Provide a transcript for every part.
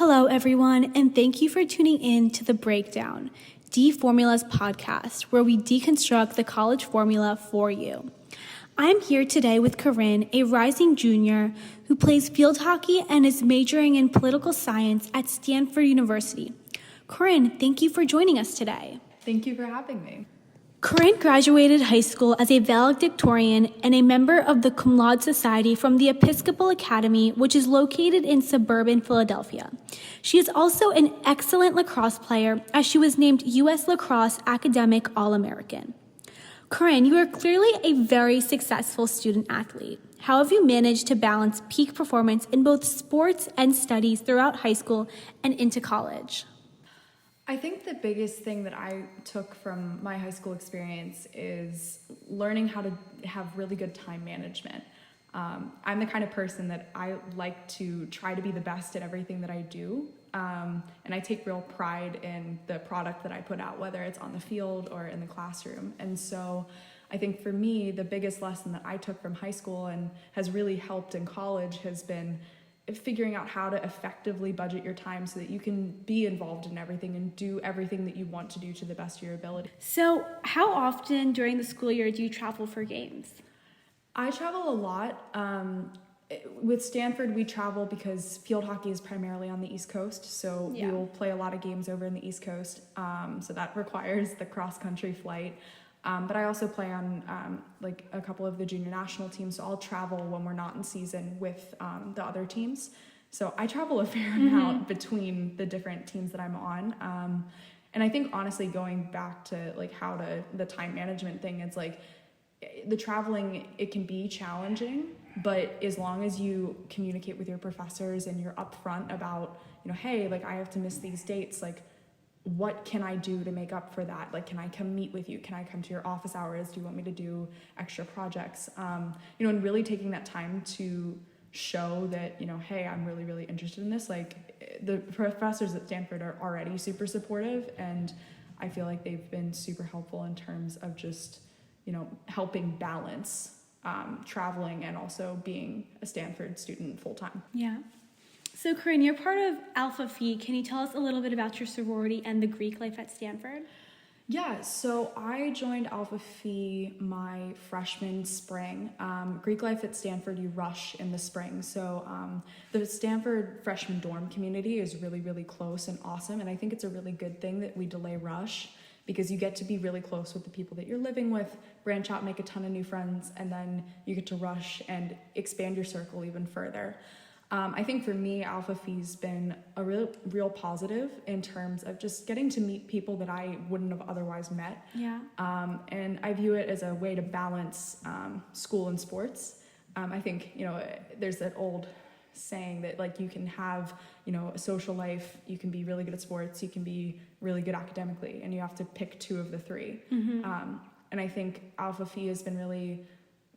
Hello, everyone, and thank you for tuning in to The Breakdown, deFORMULA's podcast, where we deconstruct the college formula for you. I'm here today with Corinne, a rising junior who plays field hockey and is majoring in political science at Stanford University. Corinne, thank you for joining us today. Thank you for having me. Corinne graduated high school as a valedictorian and a member of the Cum Laude Society from the Episcopal Academy, which is located in suburban Philadelphia. She is also an excellent lacrosse player, as she was named U.S. Lacrosse Academic All-American. Corinne, you are clearly a very successful student athlete. How have you managed to balance peak performance in both sports and studies throughout high school and into college? I think the biggest thing that I took from my high school experience is learning how to have really good time management. I'm the kind of person that I like to try to be the best at everything that I do. And I take real pride in the product that I put out, whether it's on the field or in the classroom. And so I think for me, the biggest lesson that I took from high school and has really helped in college has been figuring out how to effectively budget your time so that you can be involved in everything and do everything that you want to do to the best of your ability. So how often during the school year do you travel for games? I travel a lot. With Stanford, we travel because field hockey is primarily on the East Coast, so we will play a lot of games over in the East Coast, so that requires the cross-country flight. But I also play on like a couple of the junior national teams, so I'll travel when we're not in season with the other teams. So I travel a fair amount between the different teams that I'm on. And I think honestly, going back to like the time management thing, it's like the traveling, it can be challenging, but as long as you communicate with your professors and you're upfront about, hey, like I have to miss these dates, like what can I do to make up for that? Like, can I come meet with you? Can I come to your office hours? Do you want me to do extra projects? And really taking that time to show that, hey, I'm really, really interested in this. Like the professors at Stanford are already super supportive, and I feel like they've been super helpful in terms of just, helping balance traveling and also being a Stanford student full time. Yeah. So, Corinne, you're part of Alpha Phi. Can you tell us a little bit about your sorority and the Greek life at Stanford? Yeah, so I joined Alpha Phi my freshman spring. Greek life at Stanford, you rush in the spring. So the Stanford freshman dorm community is really, really close and awesome. And I think it's a really good thing that we delay rush, because you get to be really close with the people that you're living with, branch out, make a ton of new friends, and then you get to rush and expand your circle even further. I think for me, Alpha Phi's been a real positive in terms of just getting to meet people that I wouldn't have otherwise met. Yeah. And I view it as a way to balance school and sports. I think, there's that old saying that like you can have, a social life, you can be really good at sports, you can be really good academically, and you have to pick two of the three. Mm-hmm. And I think Alpha Phi has been really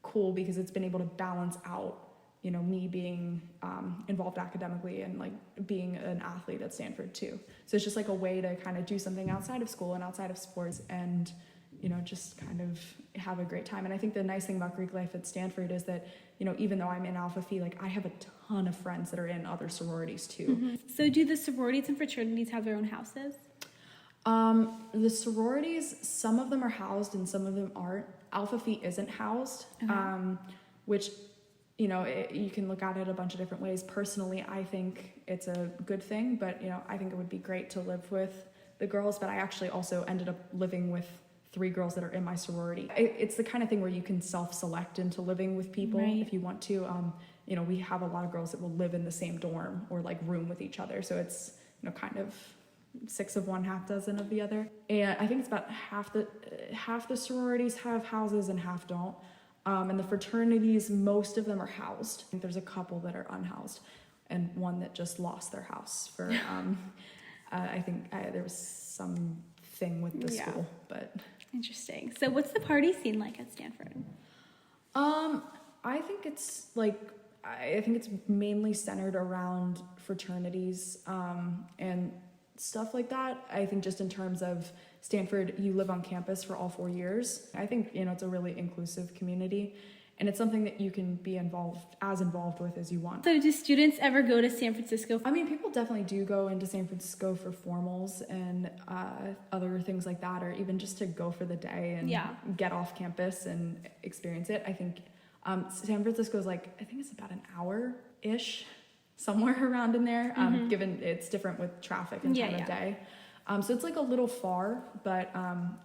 cool because it's been able to balance out me being involved academically and like being an athlete at Stanford too. So it's just like a way to kind of do something outside of school and outside of sports and, just kind of have a great time. And I think the nice thing about Greek life at Stanford is that, even though I'm in Alpha Phi, like I have a ton of friends that are in other sororities too. Mm-hmm. So do the sororities and fraternities have their own houses? The sororities, some of them are housed and some of them aren't. Alpha Phi isn't housed, which you can look at it a bunch of different ways. Personally, I think it's a good thing, but, I think it would be great to live with the girls, but I actually also ended up living with 3 girls that are in my sorority. It's the kind of thing where you can self-select into living with people if you want to. We have a lot of girls that will live in the same dorm or like room with each other. So it's, kind of 6 of one, half dozen of the other. And I think it's about half the sororities have houses and half don't. And the fraternities, most of them are housed. I think there's a couple that are unhoused and one that just lost their house for, I think there was some thing with the school, but. Interesting. So what's the party scene like at Stanford? I think it's mainly centered around fraternities, and stuff like that. I think just in terms of Stanford, you live on campus for all 4 years. I think, it's a really inclusive community. and it's something that you can be involved with as you want. So do students ever go to San Francisco? I mean, people definitely do go into San Francisco for formals and other things like that, or even just to go for the day and get off campus and experience it. I think San Francisco is like, I think it's about an hour-ish, somewhere around in there, given it's different with traffic and time of day. So it's like a little far, but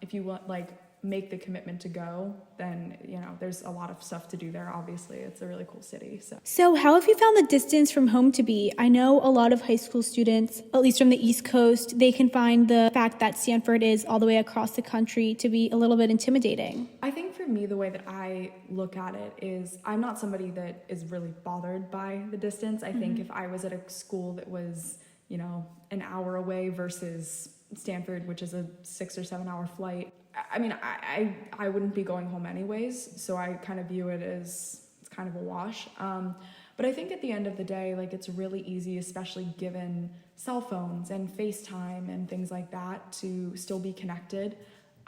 if you want, like, make the commitment to go, then, you know, there's a lot of stuff to do there. Obviously, it's a really cool city. So how have you found the distance from home to be? I know a lot of high school students, at least from the East Coast, they can find the fact that Stanford is all the way across the country to be a little bit intimidating. I think for me, the way that I look at it is I'm not somebody that is really bothered by the distance. I think if I was at a school that was, you know, an hour away versus Stanford, which is a 6 or 7 hour flight, I mean, I wouldn't be going home anyways, so I kind of view it as it's kind of a wash. But I think at the end of the day, like, it's really easy, especially given cell phones and FaceTime and things like that, to still be connected.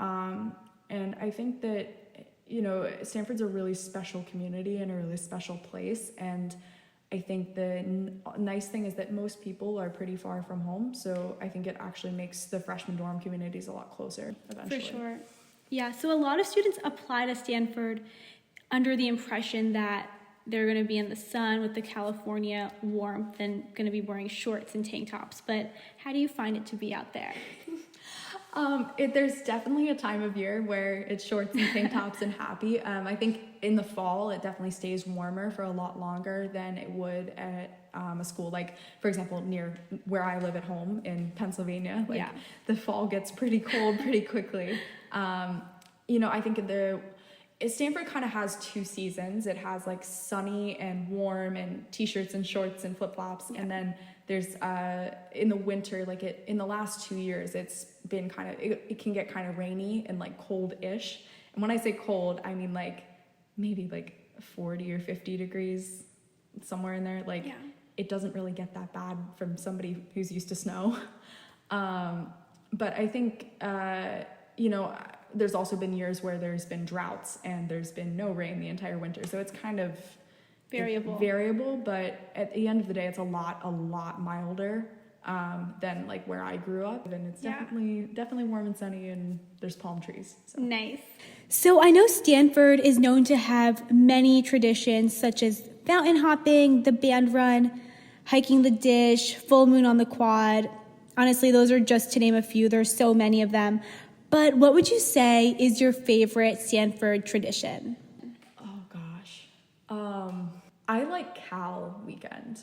And I think that, you know, Stanford's a really special community and a really special place, and I think the nice thing is that most people are pretty far from home, so I think it actually makes the freshman dorm communities a lot closer eventually. For sure. Yeah, so a lot of students apply to Stanford under the impression that they're going to be in the sun with the California warmth and going to be wearing shorts and tank tops, but how do you find it to be out there? There's definitely a time of year where it's shorts and tank tops and happy. I think in the fall, it definitely stays warmer for a lot longer than it would at a school. Like, for example, near where I live at home in Pennsylvania, the fall gets pretty cold pretty quickly. You know, I think Stanford kind of has two seasons. It has like sunny and warm and t-shirts and shorts and flip-flops. And then there's in the winter, like in the last 2 years, it's been kind of, it can get kind of rainy and like cold-ish. And when I say cold, I mean like maybe like 40 or 50 degrees, somewhere in there. Like, it doesn't really get that bad from somebody who's used to snow. But I think, you know, there's also been years where there's been droughts and there's been no rain the entire winter. So it's kind of variable, but at the end of the day, it's a lot milder than like where I grew up. And it's definitely warm and sunny, and there's palm trees. So. Nice. So I know Stanford is known to have many traditions such as fountain hopping, the band run, hiking the dish, full moon on the quad. Honestly, those are just to name a few. There's so many of them. But what would you say is your favorite Stanford tradition? Oh, gosh. I like Cal weekend,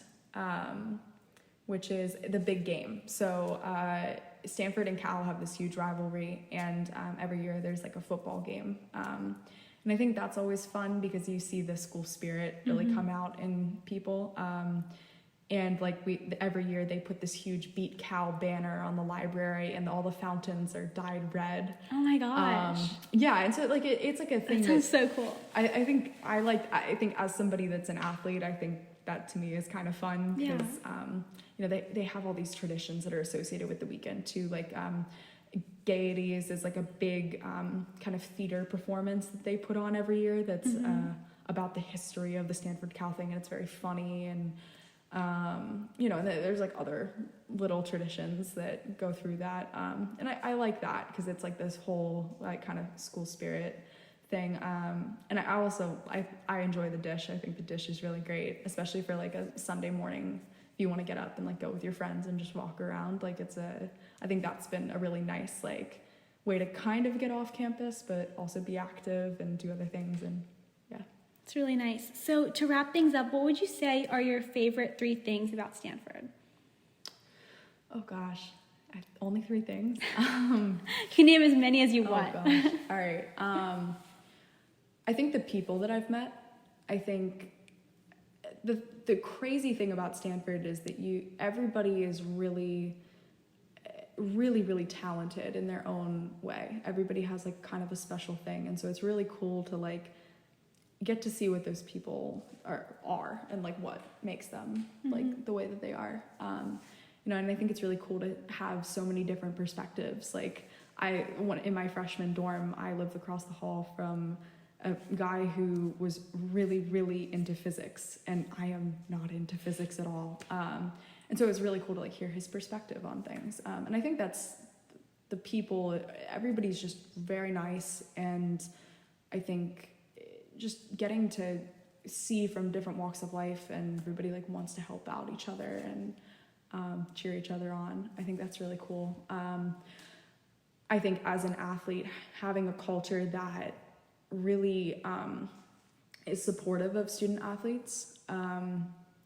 which is the big game. So Stanford and Cal have this huge rivalry, and every year there's like a football game. And I think that's always fun because you see the school spirit really come out in people. And like every year they put this huge Beat Cal banner on the library, and all the fountains are dyed red. Oh my gosh. And so like it's like a thing that sounds so cool. I think as somebody that's an athlete, I think that to me is kind of fun because you know, they have all these traditions that are associated with the weekend too, like Gaieties is like a big kind of theater performance that they put on every year that's about the history of the Stanford Cal thing, and it's very funny. And you know, and there's like other little traditions that go through that, and I like that because it's like this whole like kind of school spirit thing. And I also enjoy the dish. I think the dish is really great, especially for like a Sunday morning if you want to get up and like go with your friends and just walk around. Like I think that's been a really nice like way to kind of get off campus but also be active and do other things. And it's really nice. So to wrap things up, what would you say are your favorite 3 things about Stanford? Oh gosh, only 3 things. You can name as many as you want. Oh gosh. All right. I think the people that I've met, I think the crazy thing about Stanford is that everybody is really talented in their own way. Everybody has like kind of a special thing. And so it's really cool to like get to see what those people are and like what makes them like the way that they are. You know, and I think it's really cool to have so many different perspectives. Like in my freshman dorm, I lived across the hall from a guy who was really, really into physics, and I am not into physics at all. And so it was really cool to like hear his perspective on things. And I think that's the people, everybody's just very nice. And I think just getting to see from different walks of life, and everybody like wants to help out each other and cheer each other on. I think that's really cool. I think as an athlete, having a culture that really is supportive of student athletes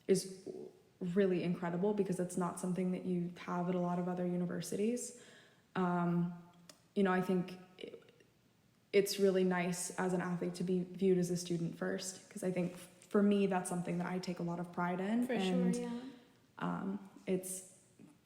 is really incredible, because it's not something that you have at a lot of other universities. You know, I think it's really nice as an athlete to be viewed as a student first, because I think for me that's something that I take a lot of pride in. For and, sure, yeah. It's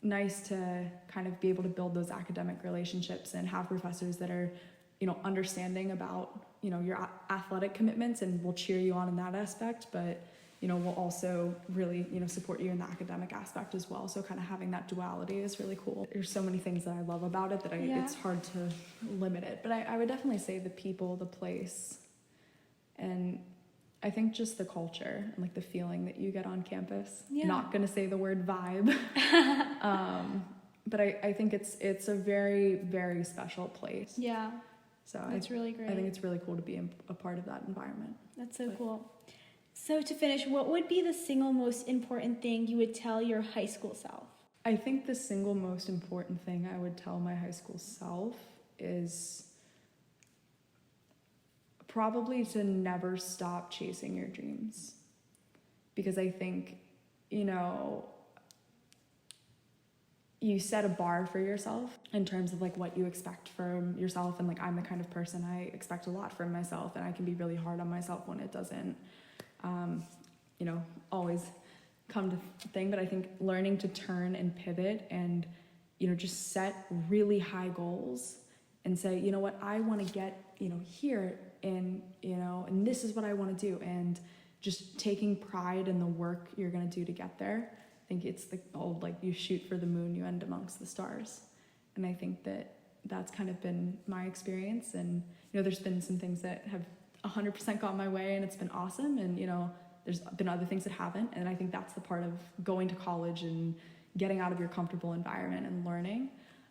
nice to kind of be able to build those academic relationships and have professors that are, you know, understanding about, you know, your athletic commitments and will cheer you on in that aspect, but, you know, will also really, you know, support you in the academic aspect as well. So kind of having that duality is really cool. There's so many things that I love about it that it's hard to limit it, but I would definitely say the people, the place, and I think just the culture and like the feeling that you get on campus. Yeah. Not gonna say the word vibe. But I think it's a very, very special place. Yeah. So that's really great. I think it's really cool to be a part of that environment. That's so cool. So to finish, what would be the single most important thing you would tell your high school self? I think the single most important thing I would tell my high school self is probably to never stop chasing your dreams. Because I think, you know, you set a bar for yourself in terms of like what you expect from yourself, and like I'm the kind of person, I expect a lot from myself, and I can be really hard on myself when it doesn't you know, always come to thing. But I think learning to turn and pivot and, you know, just set really high goals and say, you know what, I want to get, you know, here, and, you know, and this is what I want to do, and just taking pride in the work you're going to do to get there. I think it's the old, like, you shoot for the moon, you end amongst the stars. And I think that that's kind of been my experience. And, you know, there's been some things that have 100% gone my way, and it's been awesome. And, you know, there's been other things that haven't. And I think that's the part of going to college and getting out of your comfortable environment and learning.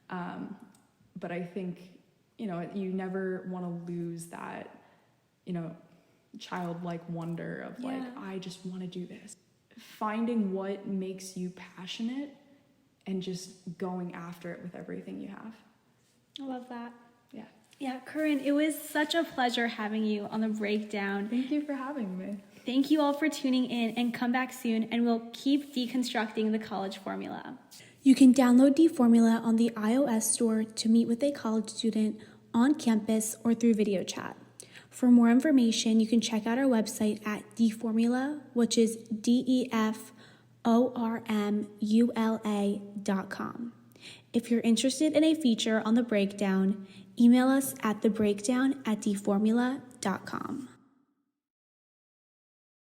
But I think, you know, you never want to lose that, you know, childlike wonder of like, I just want to do this. Finding what makes you passionate and just going after it with everything you have. I love that. Yeah. Yeah, Corinne, it was such a pleasure having you on the breakdown. Thank you for having me. Thank you all for tuning in, and come back soon, and we'll keep deconstructing the college formula. You can download deFORMULA on the iOS store to meet with a college student on campus or through video chat. For more information, you can check out our website at deFORMULA, which is deformula.com. If you're interested in a feature on the breakdown, email us at thebreakdown@deformula.com.